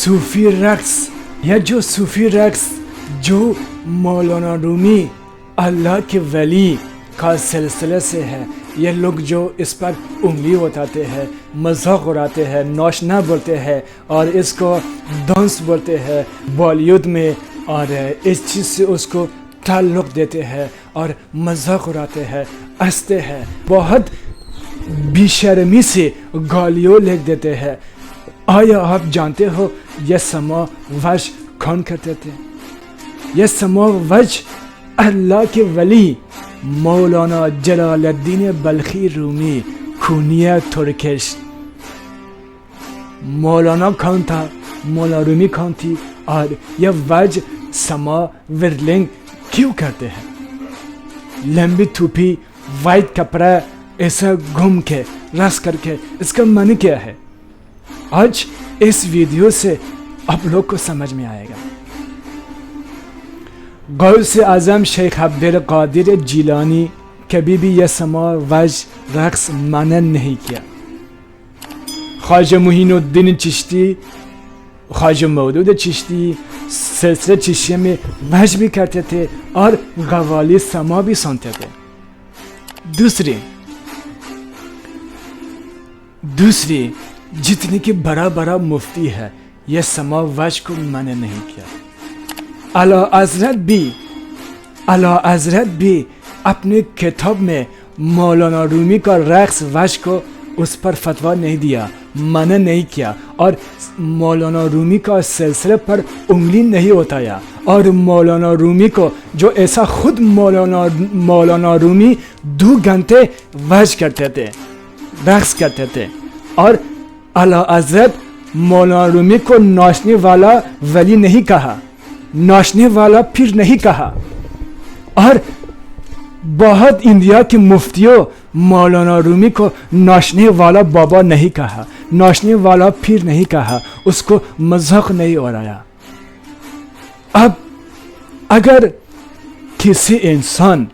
صوفی رقص یا جو صوفی رقص جو مولانا رومی اللہ کے ولی کا سلسلے سے ہے، یہ لوگ جو اس پر انگلی اٹھاتے ہیں، مذاق اڑاتے ہیں، نوشنا بولتے ہیں اور اس کو ڈانس بولتے ہیں بالی ووڈ میں، اور اس چیز سے اس کو تعلق دیتے ہیں اور مذاق اڑاتے ہیں، ہنستے ہیں، بہت بے شرمی سے گالیوں لکھ دیتے ہیں۔ آیا آپ جانتے ہو یہ سما وج کون کرتے تھے؟ یہ سما وج اللہ کے ولی مولانا جلال الدین بلخی رومی کونیا ترکش۔ مولانا کون تھا؟ مولانا رومی کون تھی؟ اور یہ وج سما ورلنگ کیوں کرتے ہیں؟ لمبی ٹوپی، وائٹ کپڑا، ایسا گھوم کے رس کر کے، اس کا معنی کیا ہے؟ آج اس ویڈیو سے آپ لوگ کو سمجھ میں آئے گا۔ غوث اعظم شیخ عبد القادر جیلانی کبھی بھی یہ سما وج رقص منع نہیں کیا۔ خواجہ معین الدین چشتی، خواجہ مودود چشتی سلسلہ چشتیہ میں وج بھی کرتے تھے اور قوالی سما بھی سنتے تھے۔ دوسری جتنے کی بڑا بڑا مفتی ہے یہ سما وج کو منع نہیں کیا۔ اعلیٰ حضرت بھی اپنے کتاب میں مولانا رومی کا رقص وج کو اس پر فتویٰ نہیں دیا، منع نہیں کیا، اور مولانا رومی کا سلسلے پر انگلی نہیں اٹھایا، اور مولانا رومی کو جو ایسا خود مولانا رومی 2 گھنٹے وج کرتے تھے، رقص کرتے تھے، اور اعلیٰ حضرت مولانا رومی کو ناچنے والا ولی نہیں کہا، ناچنے والا پھر نہیں کہا، اور بہت انڈیا کے مفتیوں مولانا رومی کو ناچنے والا بابا نہیں کہا، ناچنے والا پھر نہیں کہا، اس کو مذاق نہیں اڑایا۔ اب اگر کسی انسان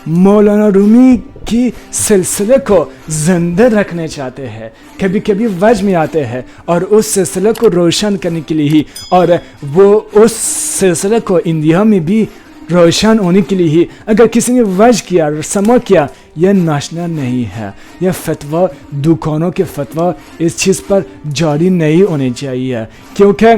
مولانا رومی کی سلسلے کو زندہ رکھنے چاہتے ہیں، کبھی کبھی وج میں آتے ہیں اور اس سلسلے کو روشن کرنے کے لیے ہی، اور وہ اس سلسلے کو انڈیا میں بھی روشن ہونے کے لیے ہی اگر کسی نے وج کیا، سما کیا، یہ ناچنا نہیں ہے۔ یہ فتویٰ، دکانوں کے فتویٰ اس چیز پر جاری نہیں ہونے چاہیے، کیونکہ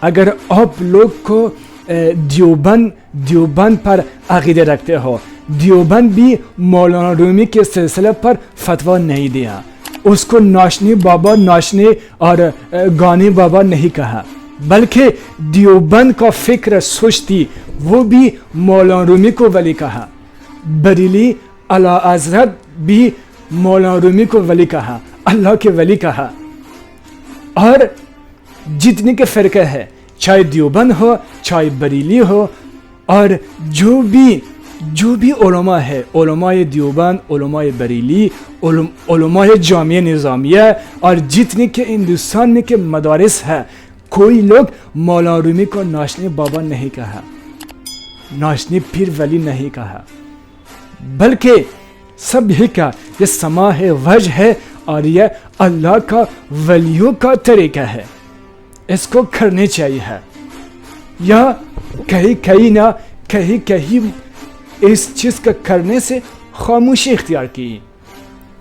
اگر آپ لوگ کو دیوبند پر عقیدہ رکھتے ہو، دیوبند بھی مولانا رومی کے سلسلے پر فتویٰ نہیں دیا، اس کو ناچنے بابا، ناچنے اور گانے بابا نہیں کہا، بلکہ دیوبند کا فکر سوچ تھی، وہ بھی مولانا رومی کو ولی کہا، بریلی اعلیٰ حضرت بھی مولانا رومی کو ولی کہا، اللہ کے ولی کہا، اور جتنے کے فرقے ہیں، چاہے دیوبند ہو، چاہے بریلی ہو، اور جو بھی علماء ہے، علماء دیوبند، علماء بریلی، علماء جامعہ نظامیہ، اور جتنے کے ہندوستان میں کے مدارس ہے، کوئی لوگ مولانا رومی کو ناچنے بابا نہیں کہا، ناچنے پیر ولی نہیں کہا، بلکہ سب یہ کہا یہ سما ہے، وج ہے، اور یہ اللہ کا ولیوں کا طریقہ ہے، اس کو کرنے چاہیے۔ یا کہیں اس چیز کا کرنے سے خاموشی اختیار کی،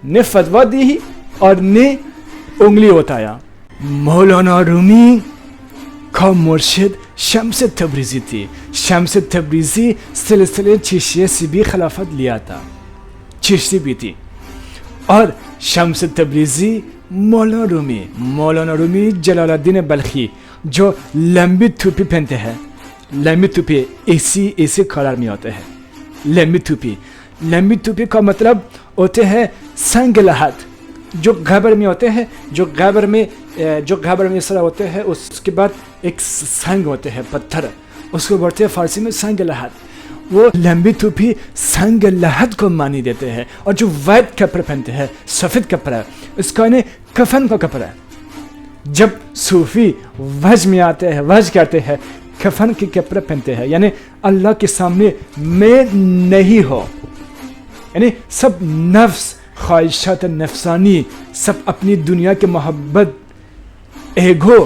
نے فتویٰ دی اور نے انگلی اٹھایا۔ مولانا رومی کا مرشد شمس تبریزی تھی، شمس تبریزی سلسلے چشتیہ سے بھی خلافت لیا تھا، چشتی بھی تھی، اور شمس تبریزی مولانا رومی جلال الدین بلخی جو لمبی ٹوپی پہنتے ہیں، لمبی ٹوپی اسی کلر میں ہوتے ہیں، لمبی ٹوپی کا مطلب ہوتے ہیں سنگ لحد، جو غبر میں ہوتے ہیں، جو غبر میں اس طرح ہوتے ہیں، اس کے بعد ایک سنگ ہوتے ہیں، پتھر، اس کو بولتے ہیں فارسی میں سنگ لحد۔ وہ لمبی ٹوپی سنگ لحد کو معنی دیتے ہیں، اور جو وائٹ کپڑے پہنتے ہیں، سفید کپڑا، اس کا انہیں کفن کا کپڑا ہے۔ جب صوفی وج میں آتے ہیں، وج کرتے ہیں، کفن کے کپڑے پہنتے ہیں، یعنی اللہ کے سامنے میں نہیں ہو، یعنی سب نفس، خواہشات نفسانی، سب اپنی دنیا کے محبت، ایگو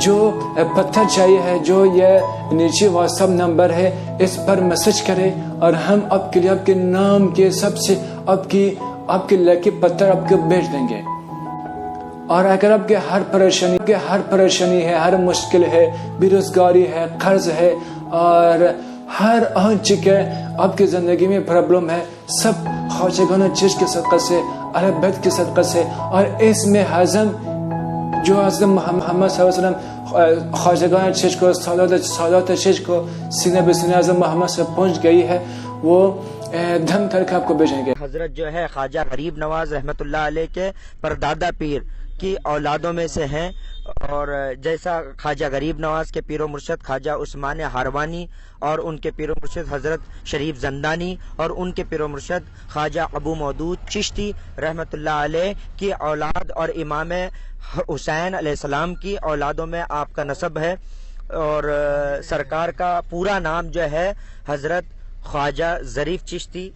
جو پتھر چاہیے ہے، جو یہ نیچے واٹس ایپ نمبر ہے، اس پر میسج کرے اور ہم آپ کے لیے آپ کے نام کے سب سے آپ کے لکی پتھر آپ کو بھیج دیں گے۔ اور اگر آپ کے ہر پریشانی ہے، ہر مشکل ہے، بے روزگاری ہے، قرض ہے اور ہر آنچ کے آپ کی زندگی میں پرابلم ہے، سب خواجگانہ چیز کے صدقہ سے، اہل بیت کے صدقہ سے، اور اس میں ہضم جو حضرت محمد صلی اللہ علیہ وسلم خواجگانہ چیز کو، سعادت چیز کو سینہ بہ سینہ حضرت محمد سے پہنچ گئی ہے، وہ دھم کر کے آپ کو بھیجیں گے۔ حضرت جو ہے خواجہ غریب نواز رحمۃ اللہ علیہ کے پردادا پیر کی اولادوں میں سے ہیں، اور جیسا خواجہ غریب نواز کے پیر و مرشد خواجہ عثمان ہاروانی اور ان کے پیر و مرشد حضرت شریف زندانی اور ان کے پیر و مرشد خواجہ ابو مودود چشتی رحمۃ اللہ علیہ کی اولاد اور امام حسین علیہ السلام کی اولادوں میں آپ کا نسب ہے، اور سرکار کا پورا نام جو ہے حضرت خواجہ ظریف چشتی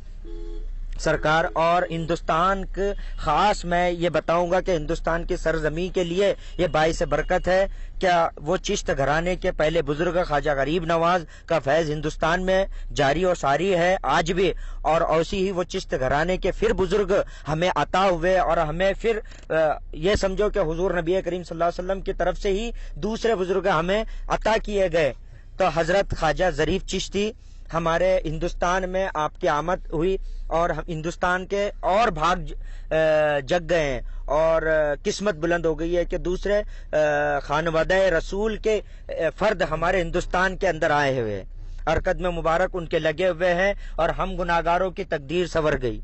سرکار۔ اور ہندوستان کے خاص میں یہ بتاؤں گا کہ ہندوستان کی سرزمین کے لیے یہ باعث برکت ہے کیا وہ چشت گھرانے کے پہلے بزرگ خواجہ غریب نواز کا فیض ہندوستان میں جاری و ساری ہے آج بھی، اور ایسی ہی وہ چشت گھرانے کے پھر بزرگ ہمیں عطا ہوئے، اور ہمیں پھر یہ سمجھو کہ حضور نبی کریم صلی اللہ علیہ وسلم کی طرف سے ہی دوسرے بزرگ ہمیں عطا کیے گئے۔ تو حضرت خواجہ ظریف چشتی ہمارے ہندوستان میں آپ کی آمد ہوئی، اور ہندوستان کے اور بھاگ جگ گئے ہیں، اور قسمت بلند ہو گئی ہے کہ دوسرے خانوادہ رسول کے فرد ہمارے ہندوستان کے اندر آئے ہوئے ہیں، اور قدم مبارک ان کے لگے ہوئے ہیں، اور ہم گناہگاروں کی تقدیر سنور گئی۔